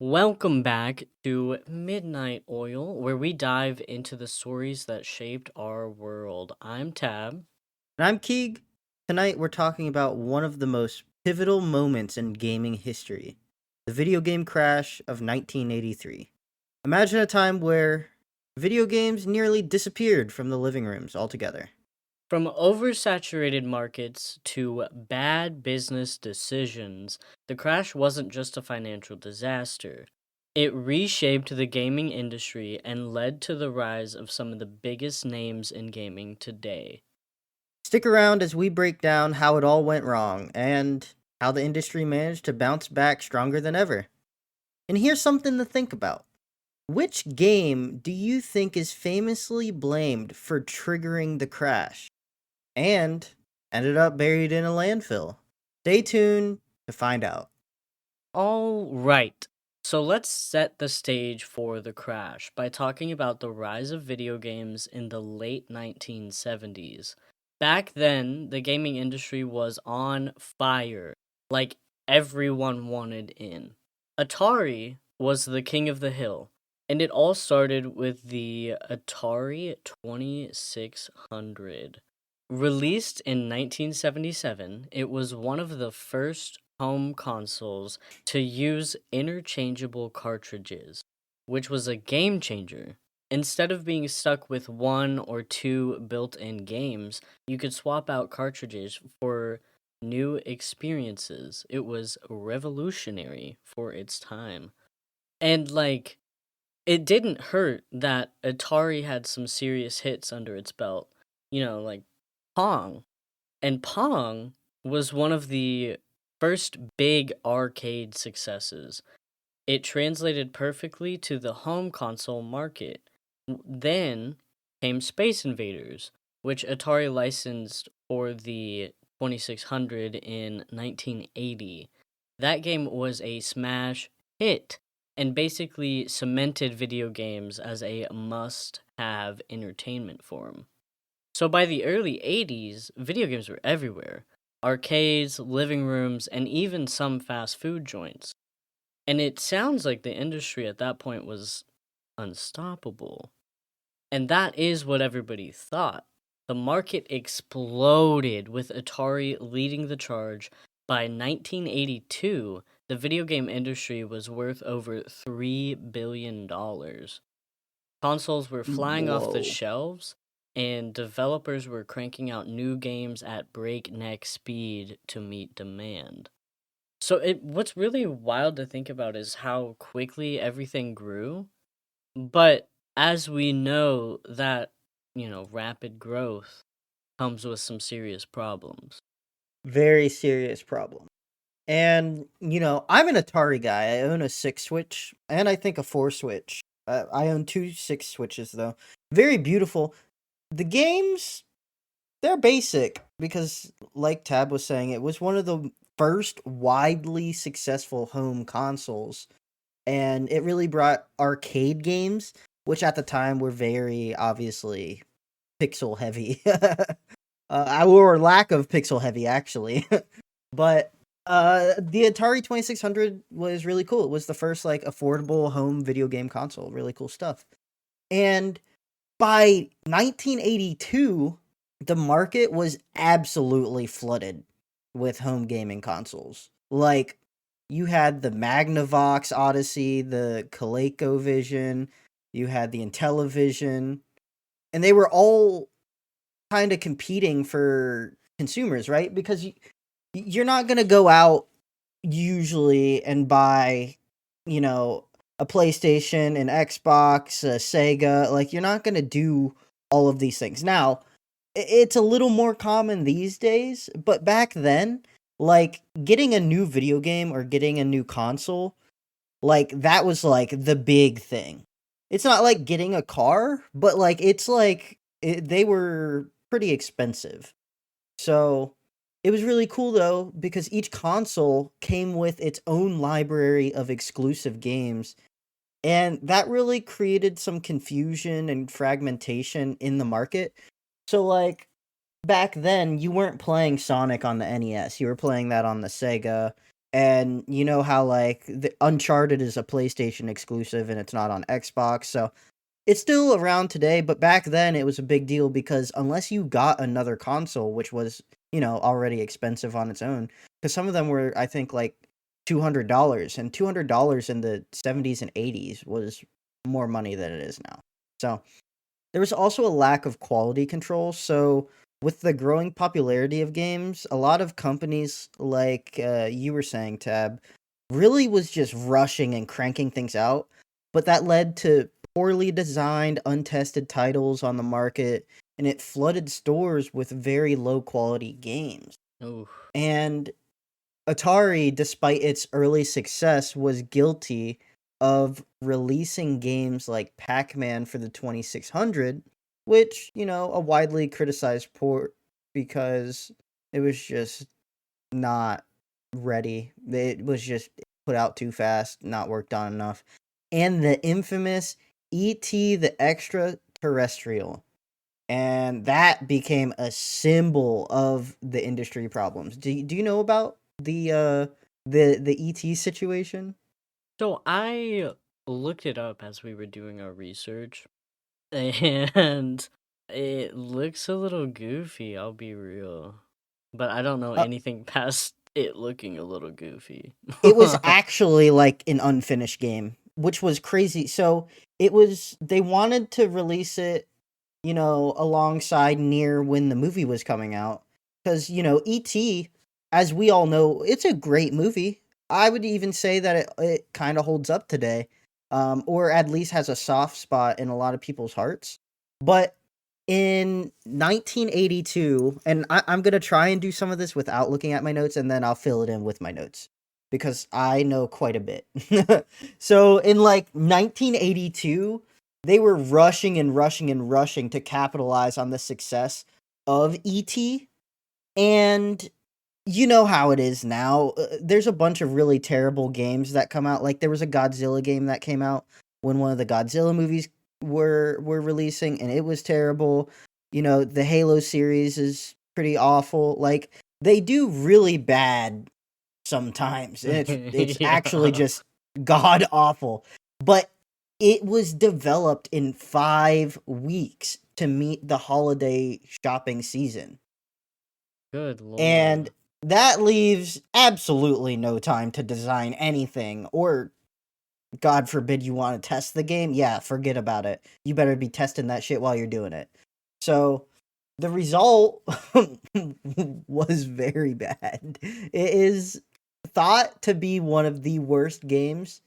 Welcome back to Midnight Oil, where we dive into the stories that shaped our world. I'm Tab. And I'm Keeg. Tonight we're talking about one of the most pivotal moments in gaming history, the video game crash of 1983. Imagine a time where video games nearly disappeared from the living rooms altogether. From oversaturated markets to bad business decisions, the crash wasn't just a financial disaster. It reshaped the gaming industry and led to the rise of some of the biggest names in gaming today. Stick around as we break down how it all went wrong and how the industry managed to bounce back stronger than ever. And here's something to think about. Which game do you think is famously blamed for triggering the crash and ended up buried in a landfill? Stay tuned to find out. All right. So let's set the stage for the crash by talking about the rise of video games in the late 1970s. Back then, the gaming industry was on fire, like everyone wanted in. Atari was the king of the hill, and it all started with the Atari 2600. Released in 1977, it was one of the first home consoles to use interchangeable cartridges, which was a game changer. Instead of being stuck with one or two built in games, you could swap out cartridges for new experiences. It was revolutionary for its time. And, it didn't hurt that Atari had some serious hits under its belt. Like Pong. And Pong was one of the first big arcade successes. It translated perfectly to the home console market. Then came Space Invaders, which Atari licensed for the 2600 in 1980. That game was a smash hit and basically cemented video games as a must have entertainment form. So by the early 80s, video games were everywhere: arcades, living rooms, and even some fast food joints. And it sounds like the industry at that point was unstoppable. And that is what everybody thought. The market exploded with Atari leading the charge. By 1982, the video game industry was worth over $3 billion. Consoles were flying off the Whoa. shelves, and developers were cranking out new games at breakneck speed to meet demand. So what's really wild to think about is how quickly everything grew. But as we know that, rapid growth comes with some serious problems. Very serious problem. And, I'm an Atari guy. I own a 6 Switch and I think a 4 Switch. I own two 6 Switches, though. Very beautiful. The games, they're basic because, like Tab was saying, it was one of the first widely successful home consoles. And it really brought arcade games, which at the time were very obviously pixel heavy. Or lack of pixel heavy, actually. But the Atari 2600 was really cool. It was the first like affordable home video game console. Really cool stuff. And by 1982, the market was absolutely flooded with home gaming consoles. Like you had the Magnavox Odyssey, the ColecoVision, you had the Intellivision, and they were all kind of competing for consumers, right? Because you're not going to go out usually and buy, you know, a PlayStation, an Xbox, a Sega. Like, you're not going to do all of these things. Now, it's a little more common these days, but back then, like, getting a new video game or getting a new console, like, that was, like, the big thing. It's not like getting a car, but, like, it's like, they were pretty expensive. So it was really cool though, because each console came with its own library of exclusive games. And that really created some confusion and fragmentation in the market. So, like, back then, you weren't playing Sonic on the NES, you were playing that on the Sega. And you know how like the Uncharted is a PlayStation exclusive and it's not on Xbox, so it's still around today, but back then it was a big deal because unless you got another console, which was, already expensive on its own, because some of them were, I think, like $200, and $200 in the 70s and 80s was more money than it is now. So there was also a lack of quality control. So with the growing popularity of games, a lot of companies, like you were saying, Tab, really was just rushing and cranking things out. But that led to poorly designed, untested titles on the market, and it flooded stores with very low quality games. Oh, And Atari, despite its early success, was guilty of releasing games like Pac-Man for the 2600, which, a widely criticized port because it was just not ready. It was just put out too fast, not worked on enough. And the infamous E.T. the Extraterrestrial. And that became a symbol of the industry problems. Do you know about the ET situation? so I looked it up as we were doing our research, and it looks a little goofy, I'll be real. But I don't know Uh, anything past it looking a little goofy. it was actually like an unfinished game, which was crazy. So they wanted to release it, alongside near when the movie was coming out. Because, E.T., as we all know, it's a great movie. I would even say that it kind of holds up today, or at least has a soft spot in a lot of people's hearts. But in 1982, and I'm going to try and do some of this without looking at my notes, and then I'll fill it in with my notes because I know quite a bit. So in like 1982, they were rushing and rushing and rushing to capitalize on the success of ET. And you know how it is now. There's a bunch of really terrible games that come out. Like there was a Godzilla game that came out when one of the Godzilla movies were releasing, and it was terrible. The Halo series is pretty awful. Like they do really bad sometimes, and it's actually Yeah. just god awful. But it was developed in 5 weeks to meet the holiday shopping season. Good And lord. that leaves absolutely no time to design anything, or God forbid you want to test the game. Yeah, forget about it. You better be testing that shit while you're doing it. So the result was very bad. It is thought to be one of the worst games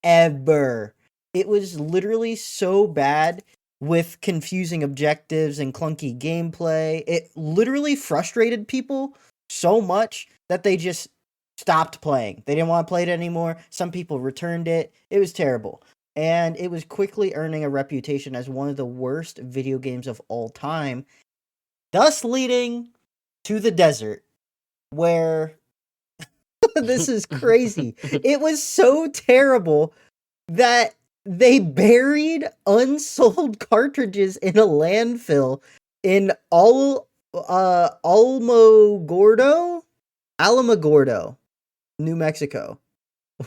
ever. It was literally so bad with confusing objectives and clunky gameplay. It literally frustrated people so much that they just stopped playing. They didn't want to play it anymore. Some people returned it. It was terrible. And it was quickly earning a reputation as one of the worst video games of all time, thus leading to the desert, where this is crazy. It was so terrible that they buried unsold cartridges in a landfill in Alamogordo, New Mexico.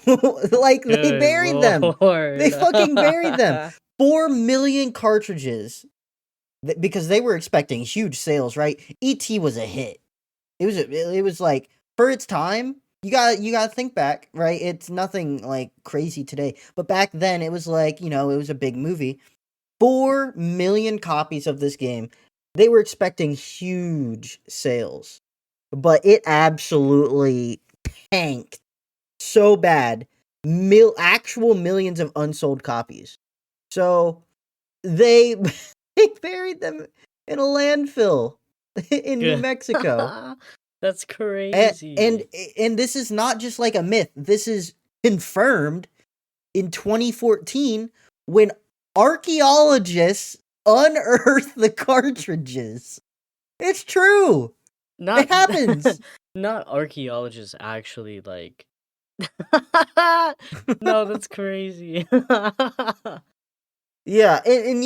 Like they Good buried them. They lord. fucking buried them. 4 million cartridges because they were expecting huge sales, right? ET was a hit. It was like for its time. You got to think back, right? It's nothing like crazy today, but back then it was like, it was a big movie. 4 million copies of this game. They were expecting huge sales, but it absolutely tanked so bad. Actual millions of unsold copies. So they they buried them in a landfill in New Good. Mexico. That's And, and crazy. and this is not just like a myth. This is confirmed in 2014 when archaeologists unearthed the cartridges. It's true. It Not happens. not archaeologists actually like No, that's crazy. Yeah, and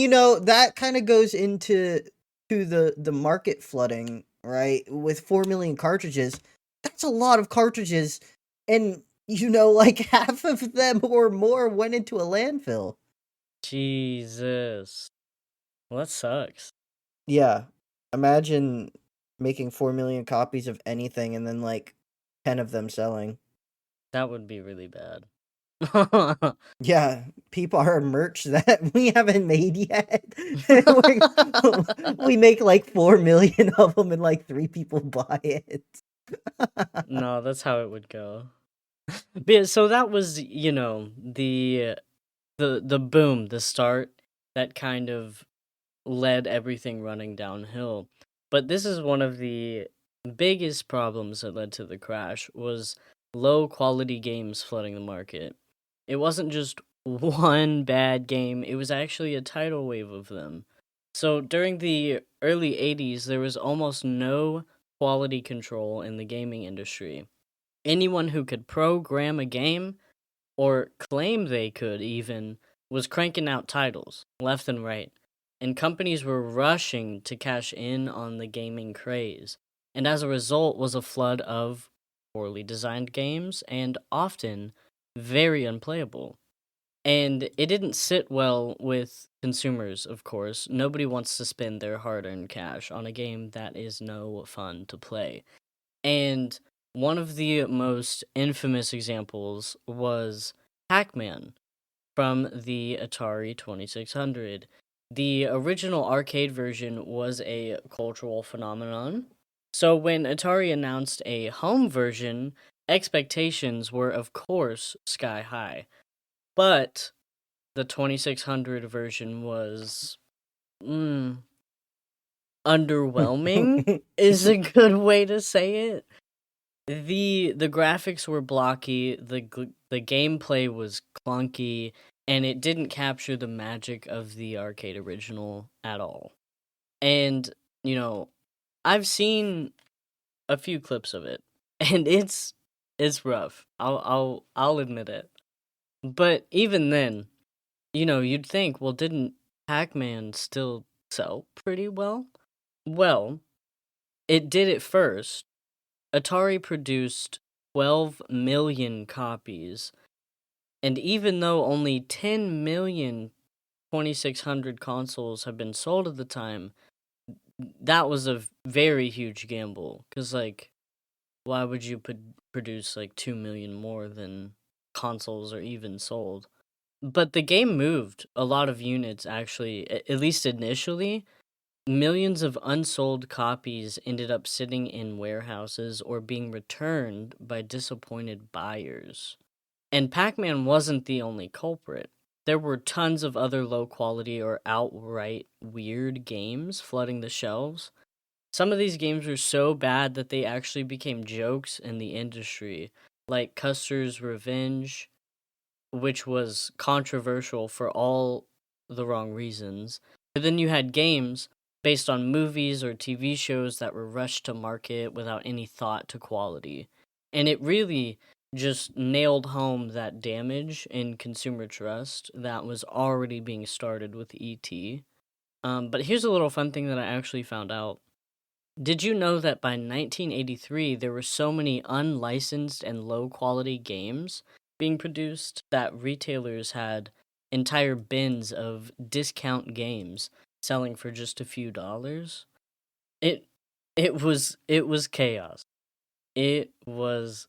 that kind of goes into the market flooding, right? With 4 million cartridges, that's a lot of cartridges And like half of them or more went into a landfill. Jesus. Well, that sucks. Yeah. Imagine making 4 million copies of anything and then like 10 of them selling. That would be really bad. Yeah, people are merch that we haven't made yet. We make like 4 million of them and like 3 people buy it. No, that's how it would go. But yeah, so that was, the boom, the start that kind of led everything running downhill. But this is one of the biggest problems that led to the crash was low quality games flooding the market. It wasn't just one bad game, it was actually a tidal wave of them. So during the early 80s, there was almost no quality control in the gaming industry. Anyone who could program a game or claim they could even, was cranking out titles left and right, and companies were rushing to cash in on the gaming craze. And as a result was a flood of poorly designed games and often very unplayable. And it didn't sit well with consumers, of course. Nobody wants to spend their hard earned cash on a game that is no fun to play. And one of the most infamous examples was Pac Man from the Atari 2600. The original arcade version was a cultural phenomenon. So when Atari announced a home version, expectations were, of course, sky high. But the 2600 version was underwhelming, is a good way to say it. The graphics were blocky, the gameplay was clunky, and it didn't capture the magic of the arcade original at all. And, you know, I've seen a few clips of it, and it's rough. I'll admit it. But even then, you'd think, well, didn't Pac-Man still sell pretty well? Well, it did at first. Atari produced 12 million copies, and even though only 10 million 2600 consoles have been sold at the time, that was a very huge gamble. Because, like, why would you produce, like, 2 million more than consoles are even sold? But the game moved a lot of units, actually, at least initially. Millions of unsold copies ended up sitting in warehouses or being returned by disappointed buyers. And Pac Man wasn't the only culprit. There were tons of other low quality or outright weird games flooding the shelves. Some of these games were so bad that they actually became jokes in the industry, like Custer's Revenge, which was controversial for all the wrong reasons. But then you had games based on movies or TV shows that were rushed to market without any thought to quality. And it really just nailed home that damage in consumer trust that was already being started with ET. But here's a little fun thing that I actually found out. Did you know that by 1983 there were so many unlicensed and low quality games being produced that retailers had entire bins of discount games selling for just a few dollars? It it was chaos. It was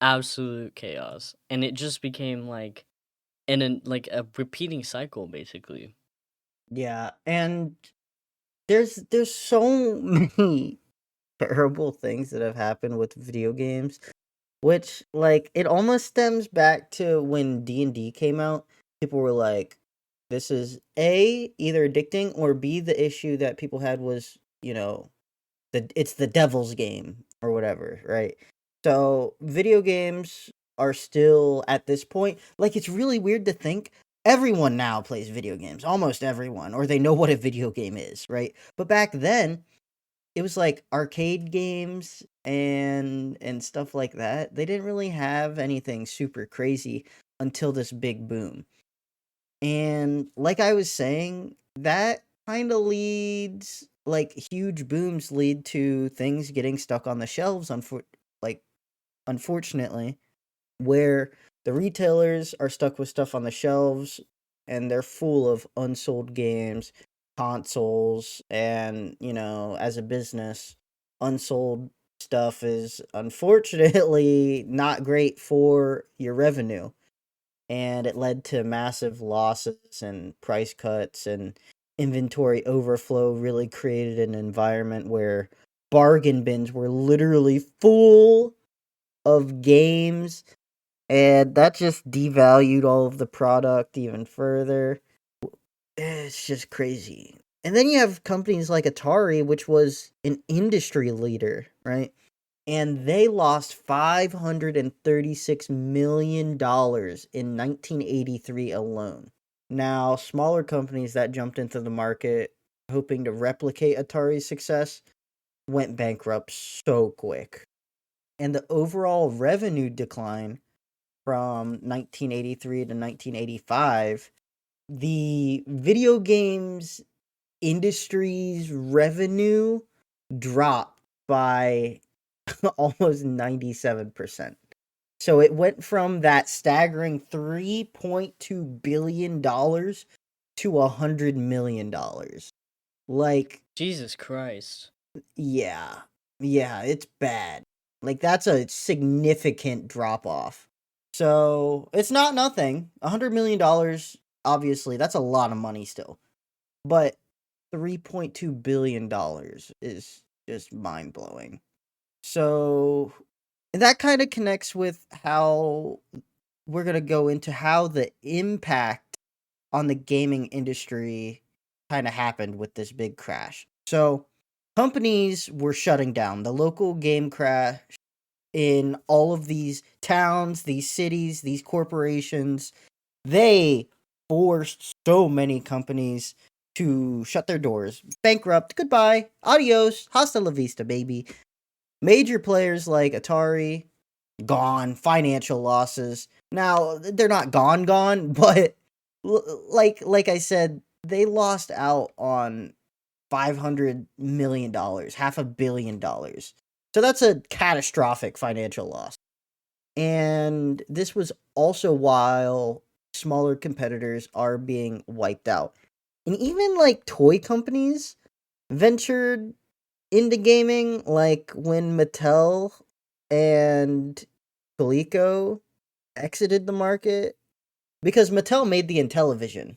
absolute chaos, and it just became like like a repeating cycle basically. Yeah, and there's so many terrible things that have happened with video games, which like it almost stems back to when D&D came out. People were like, this is A, either addicting, or B, the issue that people had was, it's the devil's game or whatever, right? So video games are still at this point, like it's really weird to think everyone now plays video games, almost everyone, or they know what a video game is, right? But back then, it was like arcade games and stuff like that. They didn't really have anything super crazy until this big boom. And like I was saying, that kind of leads like huge booms lead to things getting stuck on the shelves like unfortunately. where the retailers are stuck with stuff on the shelves and they're full of unsold games, consoles, and, as a business, unsold stuff is unfortunately not great for your revenue. And it led to massive losses and price cuts, and inventory overflow really created an environment where bargain bins were literally full of games, and that just devalued all of the product even further. It's just crazy. And then you have companies like Atari, which was an industry leader, right? And they lost $536 million in 1983 alone. Now, smaller companies that jumped into the market hoping to replicate Atari's success went bankrupt so quick. And the overall revenue decline from 1983 to 1985, the video games industry's revenue dropped by almost 97%. So it went from that staggering $3.2 billion to $100 million. Like, Jesus Christ. yeah. Yeah, it's bad. Like, that's a significant drop off. So it's not nothing. $100 million, obviously, that's a lot of money still. But $3.2 billion is just mind blowing. So that kind of connects with how we're going to go into how the impact on the gaming industry kind of happened with this big crash. So companies were shutting down. The local game crash in all of these towns, these cities, these corporations, they forced so many companies to shut their doors. Bankrupt, goodbye, adios, hasta la vista, baby. Major players like Atari, gone, financial losses. Now, they're not gone, but like I said, they lost out on $500 million, $500 million. So that's a catastrophic financial loss. And this was also while smaller competitors are being wiped out. And even like toy companies ventured into gaming, like when Mattel and Coleco exited the market, because Mattel made the Intellivision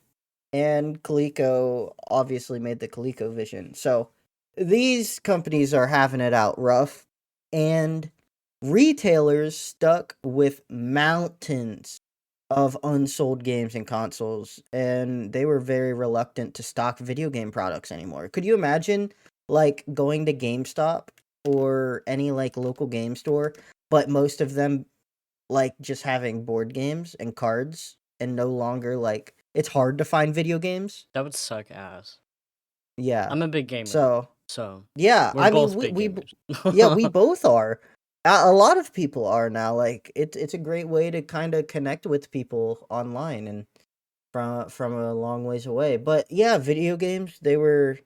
and Coleco obviously made the ColecoVision. So these companies are having it out rough, and retailers stuck with mountains of unsold games and consoles, and they were very reluctant to stock video game products anymore. Could you imagine like going to GameStop or any like local game store, but most of them like just having board games and cards, and no longer like it's hard to find video games? That would suck ass. Yeah. I'm a big gamer, So, so yeah, we're I mean both big we gamers. yeah, we both are. A lot of people are now. Like it's a great way to kind of connect with people online and from a long ways away. But yeah, video games, they were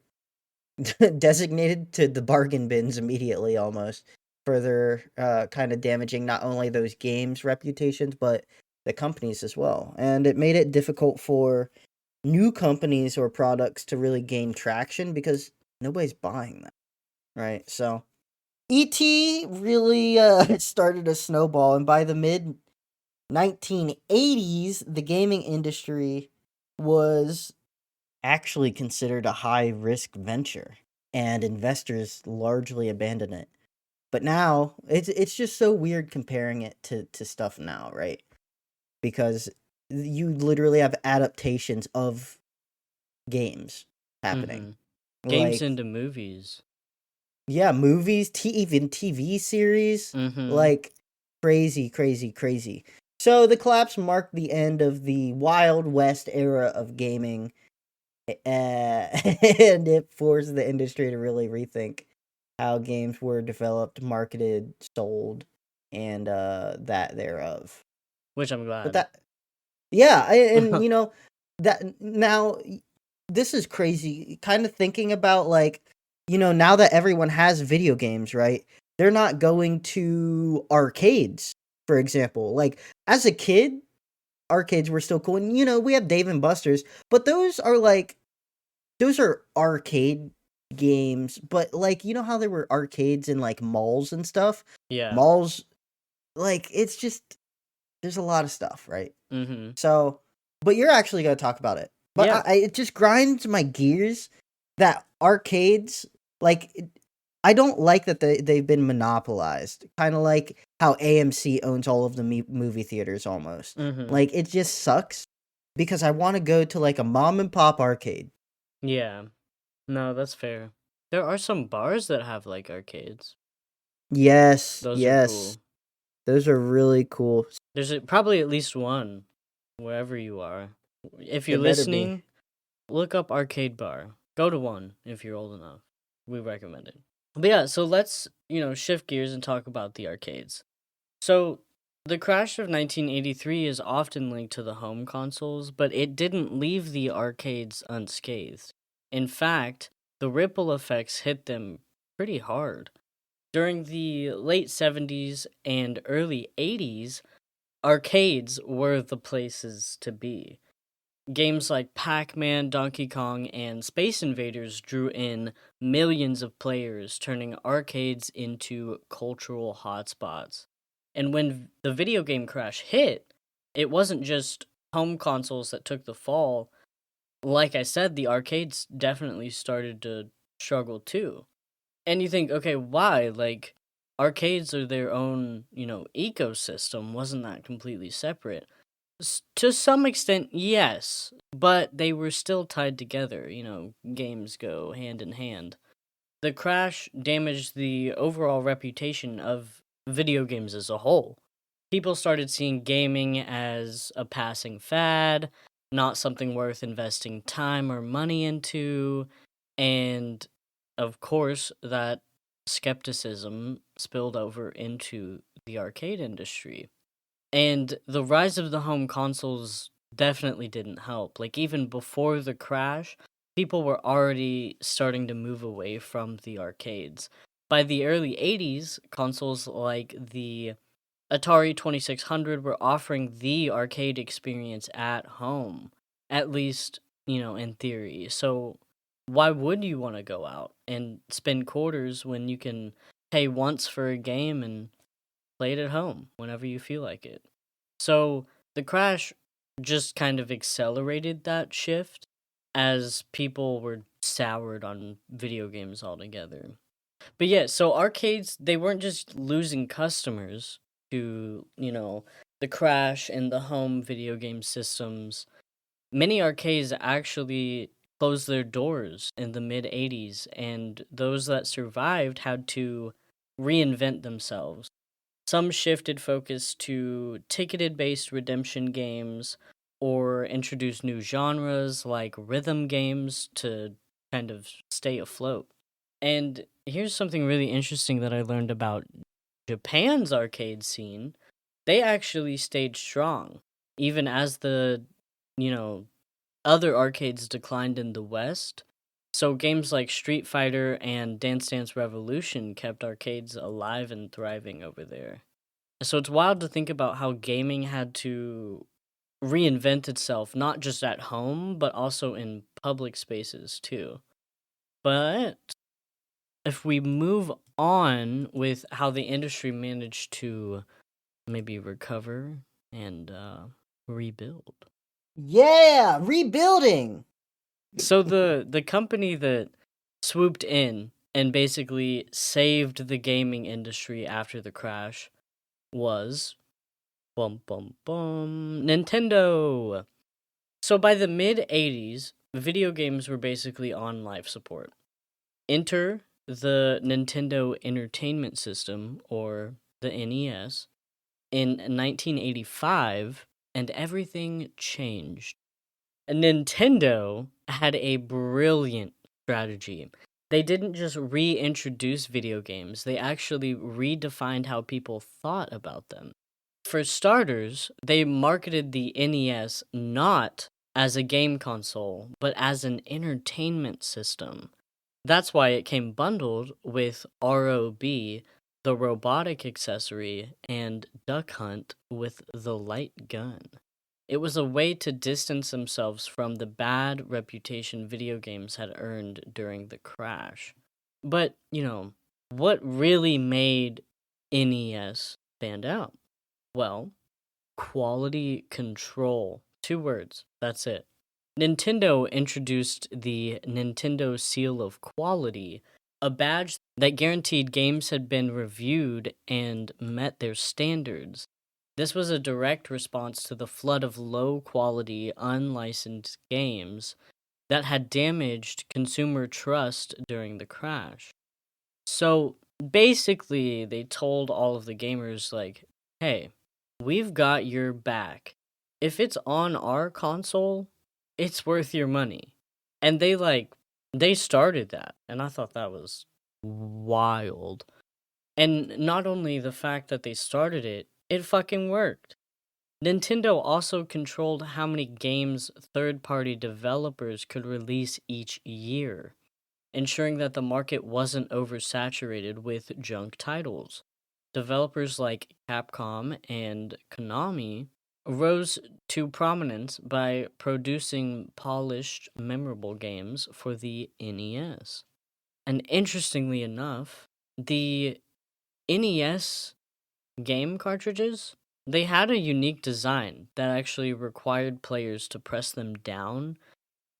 designated to the bargain bins immediately, almost, further kind of damaging not only those games' reputations but the companies as well. And it made it difficult for new companies or products to really gain traction because nobody's buying them, right? So ET really started a snowball, and by the mid 1980s, the gaming industry was actually considered a high risk venture, and investors largely abandoned it. But now it's just so weird comparing it to stuff now, right? Because you literally have adaptations of games happening. hmm Games Like, into movies. yeah, movies, even TV series, hmm like crazy, crazy, crazy. So the collapse marked the end of the Wild West era of gaming, and it forced the industry to really rethink how games were developed, marketed, sold, and that thereof. Which I'm But glad. that, yeah, and that now this is crazy. Kind of thinking about like, now that everyone has video games, right? They're not going to arcades for example. Like, as a kid, arcades were still cool, and, we have Dave& and Buster's, but those are arcade games, but, like, you know how there were arcades in, like, malls and stuff? Yeah. Malls, like, it's just there's a lot of stuff, right? Mhm. So, but you're actually gonna talk about it. But Yeah. it just grinds my gears that arcades, like, I don't like that they've been monopolized. Kind of like how AMC owns all of the movie theaters almost. Mhm. Like, it just sucks because I want to go to like a mom and pop arcade. Yeah. No, that's fair. There are some bars that have, like, arcades. Yes, Those are yes. cool. Those are really cool. There's probably at least one wherever you are. If you're It better be. listening, look up arcade bar. Go to one if you're old enough. We recommend it. But yeah, so let's, shift gears and talk about the arcades. So, the crash of 1983 is often linked to the home consoles, but it didn't leave the arcades unscathed. In fact, the ripple effects hit them pretty hard. During the late 70s and early 80s, arcades were the places to be. Games like Pac Man, Donkey Kong, and Space Invaders drew in millions of players, turning arcades into cultural hotspots. And when the video game crash hit, it wasn't just home consoles that took the fall. Like I said, the arcades definitely started to struggle too. And you think, okay, why? Like, arcades are their own, ecosystem. Wasn't that completely separate? To some extent, yes, but they were still tied together. Games go hand in hand. The crash damaged the overall reputation of video games as a whole. People started seeing gaming as a passing fad, not something worth investing time or money into, and of course, that skepticism spilled over into the arcade industry. And the rise of the home consoles definitely didn't help. Like, even before the crash, people were already starting to move away from the arcades. By the early 80s, consoles like the Atari 2600 were offering the arcade experience at home, at least, in theory. So, why would you want to go out and spend quarters when you can pay once for a game and play it at home whenever you feel like it? So the crash just kind of accelerated that shift as people were soured on video games altogether. But yeah, so arcades, they weren't just losing customers to, the crash and the home video game systems. Many arcades actually closed their doors in the mid 80s, and those that survived had to reinvent themselves. Some shifted focus to ticketed based redemption games or introduced new genres like rhythm games to kind of stay afloat. And here's something really interesting that I learned about Japan's arcade scene. They actually stayed strong, even as the, you know, other arcades declined in the West. So games like Street Fighter and Dance Dance Revolution kept arcades alive and thriving over there. So it's wild to think about how gaming had to reinvent itself, not just at home, but also in public spaces too. But if we move on with how the industry managed to maybe recover and rebuild. Yeah, rebuilding. So the company that swooped in and basically saved the gaming industry after the crash was bum bum bum Nintendo. So by the mid 80s, video games were basically on life support. Enter the Nintendo Entertainment System, or the NES, in 1985, and everything changed. Nintendo had a brilliant strategy. They didn't just reintroduce video games, they actually redefined how people thought about them. For starters, they marketed the NES not as a game console, but as an entertainment system. That's why it came bundled with ROB, the robotic accessory, and duck hunt with the light gun. It was a way to distance themselves from the bad reputation video games had earned during the crash. But, what really made NES stand out? Well, quality control. Two words. That's it. Nintendo introduced the Nintendo Seal of Quality, a badge that guaranteed games had been reviewed and met their standards. This was a direct response to the flood of low quality, unlicensed games that had damaged consumer trust during the crash. So basically, they told all of the gamers, like, hey, we've got your back. If it's on our console, it's worth your money. And they started that. And I thought that was wild. And not only the fact that they started it, it fucking worked. Nintendo also controlled how many games third party developers could release each year, ensuring that the market wasn't oversaturated with junk titles. Developers like Capcom and Konami rose to prominence by producing polished, memorable games for the NES. And interestingly enough, the NES game cartridges, they had a unique design that actually required players to press them down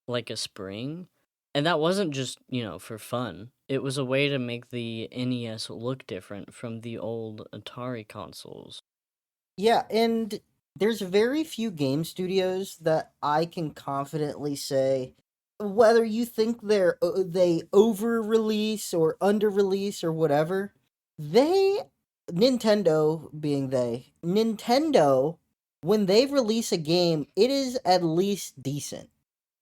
like a spring. And that wasn't just, for fun. It was a way to make the NES look different from the old Atari consoles. Yeah, and there's very few game studios that I can confidently say, whether you think they over release or under release or whatever, they Nintendo being Nintendo, when they release a game, it is at least decent.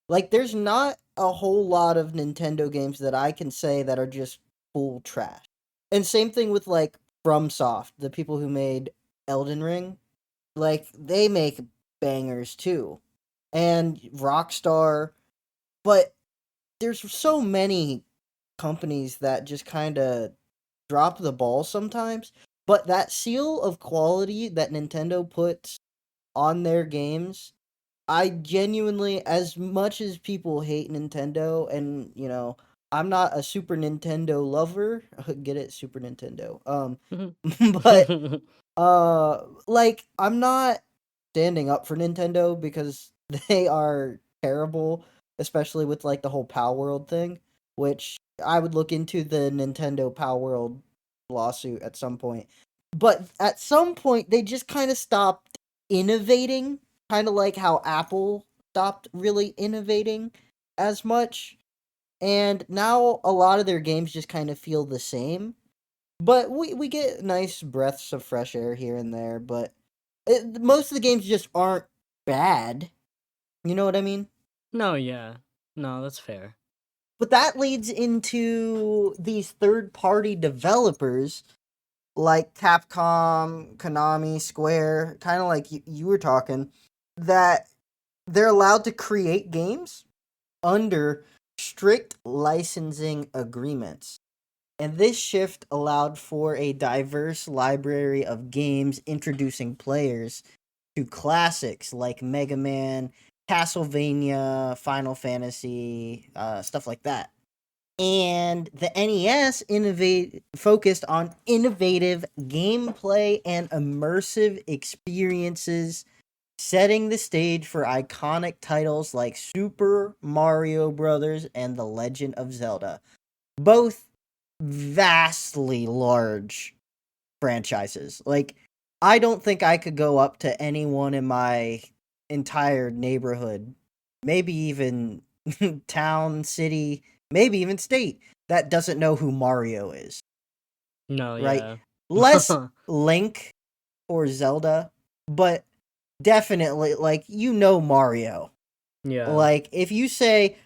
Like, there's not a whole lot of Nintendo games that I can say that are just full trash. And same thing with like FromSoft, the people who made Elden Ring, like they make bangers too. And Rockstar, but there's so many companies that just kind of drop the ball sometimes. But that seal of quality that Nintendo puts on their games, I genuinely, as much as people hate Nintendo, and I'm not a Super Nintendo lover. Get it, Super Nintendo. But like, I'm not standing up for Nintendo because they are terrible, especially with like the whole Power World thing, which I would look into the Nintendo Power World lawsuit at some point. But at some point, they just kind of stopped innovating, kind of like how Apple stopped really innovating as much. And now a lot of their games just kind of feel the same. But we get nice breaths of fresh air here and there, but most of the games just aren't bad. You know what I mean? No, yeah. No, that's fair. But that leads into these third party developers like Capcom, Konami, Square, kind of like you were talking, that they're allowed to create games under strict licensing agreements. And this shift allowed for a diverse library of games introducing players to classics like Mega Man, Castlevania, Final Fantasy, stuff like that. And the NES focused on innovative gameplay and immersive experiences, setting the stage for iconic titles like Super Mario Brothers and The Legend of Zelda, both vastly large franchises. Like, I don't think I could go up to anyone in my entire neighborhood, maybe even town, city, maybe even state, that doesn't know who Mario is, No, right? yeah. Less Link or Zelda, but definitely, like, Mario. Yeah. Like, if you say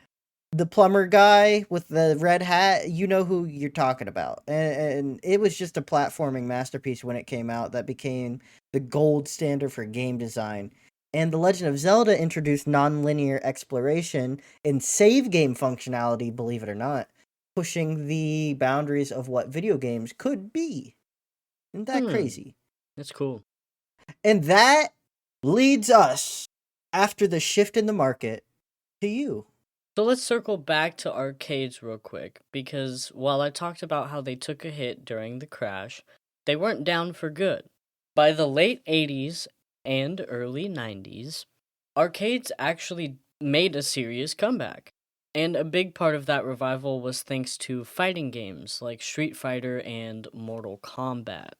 the plumber guy with the red hat, you know who you're talking about. And it was just a platforming masterpiece when it came out that became the gold standard for game design. And The Legend of Zelda introduced non-linear exploration and save game functionality, believe it or not, pushing the boundaries of what video games could be. Isn't that Hmm, crazy? that's cool. And that leads us, after the shift in the market, to you. So let's circle back to arcades real quick, because while I talked about how they took a hit during the crash, they weren't down for good. By the late 80s and early 90s, arcades actually made a serious comeback. And a big part of that revival was thanks to fighting games like Street Fighter and Mortal Kombat.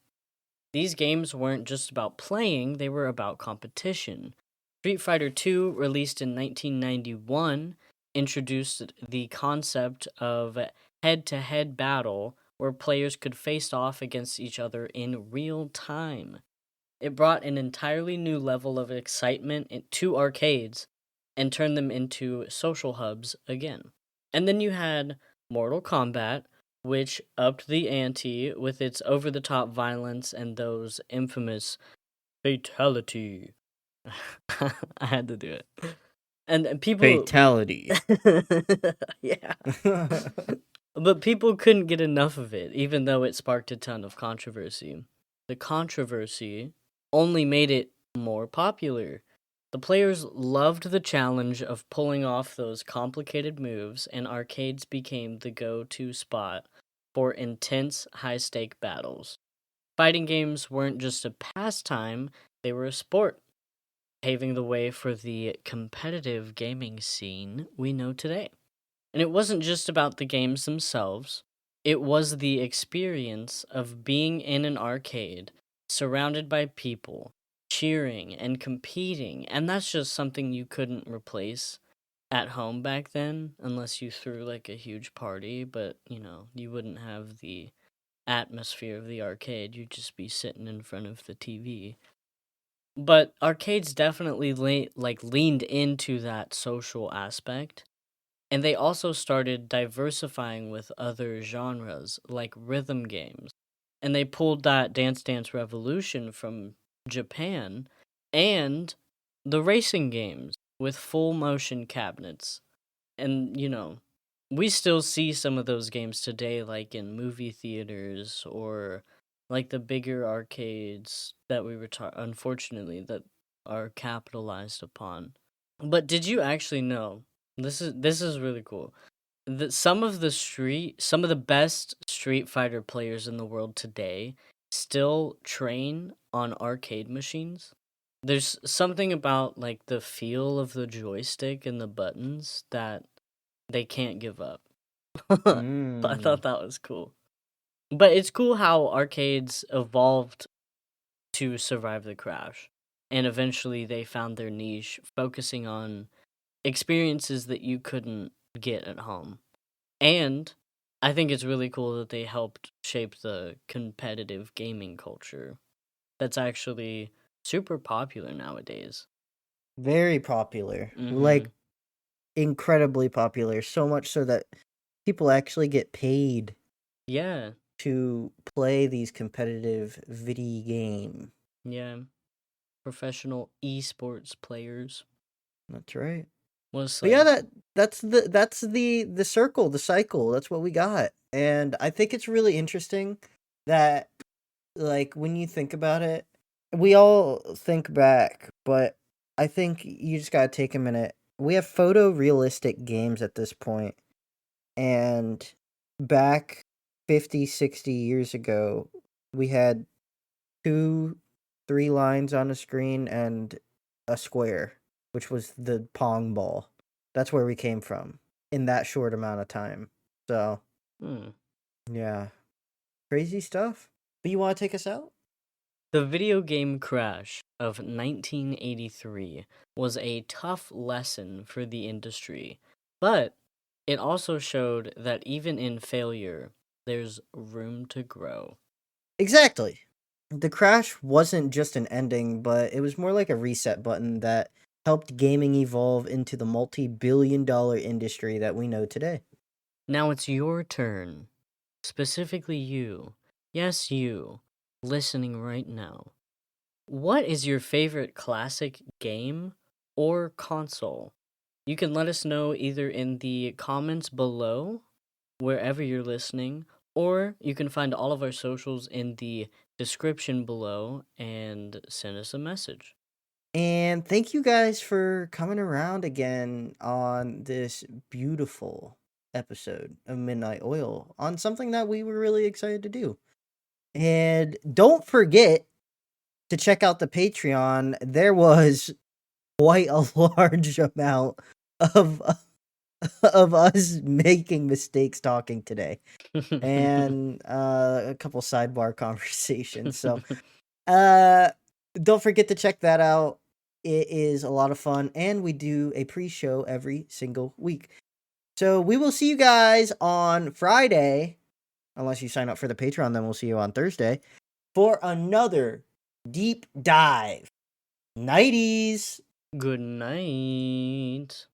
These games weren't just about playing, they were about competition. Street Fighter II, released in 1991, introduced the concept of head to head battle where players could face off against each other in real time. It brought an entirely new level of excitement to arcades and turned them into social hubs again. And then you had Mortal Kombat, which upped the ante with its over the top violence and those infamous fatality. I had to do it. And people. Fatality. Yeah. But people couldn't get enough of it, even though it sparked a ton of controversy. The controversy only made it more popular. The players loved the challenge of pulling off those complicated moves, and arcades became the go to spot for intense, high stake battles. Fighting games weren't just a pastime, they were a sport, paving the way for the competitive gaming scene we know today. And it wasn't just about the games themselves, it was the experience of being in an arcade, surrounded by people, cheering and competing. And that's just something you couldn't replace at home back then, unless you threw like a huge party. But, you wouldn't have the atmosphere of the arcade, you'd just be sitting in front of the TV. But arcades definitely leaned into that social aspect, and they also started diversifying with other genres like rhythm games. And they pulled that Dance Dance Revolution from Japan and the racing games with full motion cabinets. And, we still see some of those games today, like in movie theaters or like the bigger arcades that unfortunately, that are capitalized upon. But did you actually know? This is really cool. That some of the best Street Fighter players in the world today still train on arcade machines. There's something about like the feel of the joystick and the buttons that they can't give up. I Mm. thought that was cool. But it's cool how arcades evolved to survive the crash. And eventually they found their niche, focusing on experiences that you couldn't get at home. And I think it's really cool that they helped shape the competitive gaming culture that's actually super popular nowadays. Very popular. Mhm. Like, incredibly popular. So much so that people actually get paid Yeah. to play these competitive video game. Yeah. Professional esports players. That's right. Was But yeah, like, that's the circle, the cycle. That's what we got. And I think it's really interesting that, like, when you think about it, we all think back, but I think you just gotta take a minute. We have photorealistic games at this point, and back 50, 60 years ago, we had two, three lines on a screen and a square, which was the pong ball. That's where we came from in that short amount of time. So, hmm. yeah, crazy stuff. But you want to take us out? The video game crash of 1983 was a tough lesson for the industry, but it also showed that even in failure, there's room to grow. Exactly. The crash wasn't just an ending, but it was more like a reset button that helped gaming evolve into the multi-billion-dollar industry that we know today. Now it's your turn. Specifically you. Yes, you. Listening right now. What is your favorite classic game or console? You can let us know either in the comments below, wherever you're listening, or you can find all of our socials in the description below and send us a message. And thank you guys for coming around again on this beautiful episode of Midnight Oil on something that we were really excited to do. And don't forget to check out the Patreon. There was quite a large amount of of us making mistakes talking today, and a couple sidebar conversations. So uh don't forget to check that out. It is a lot of fun, and we do a pre-show every single week. So we will see you guys on Friday, unless you sign up for the Patreon. Then we'll see you on Thursday for another deep dive. Nighties. Good night.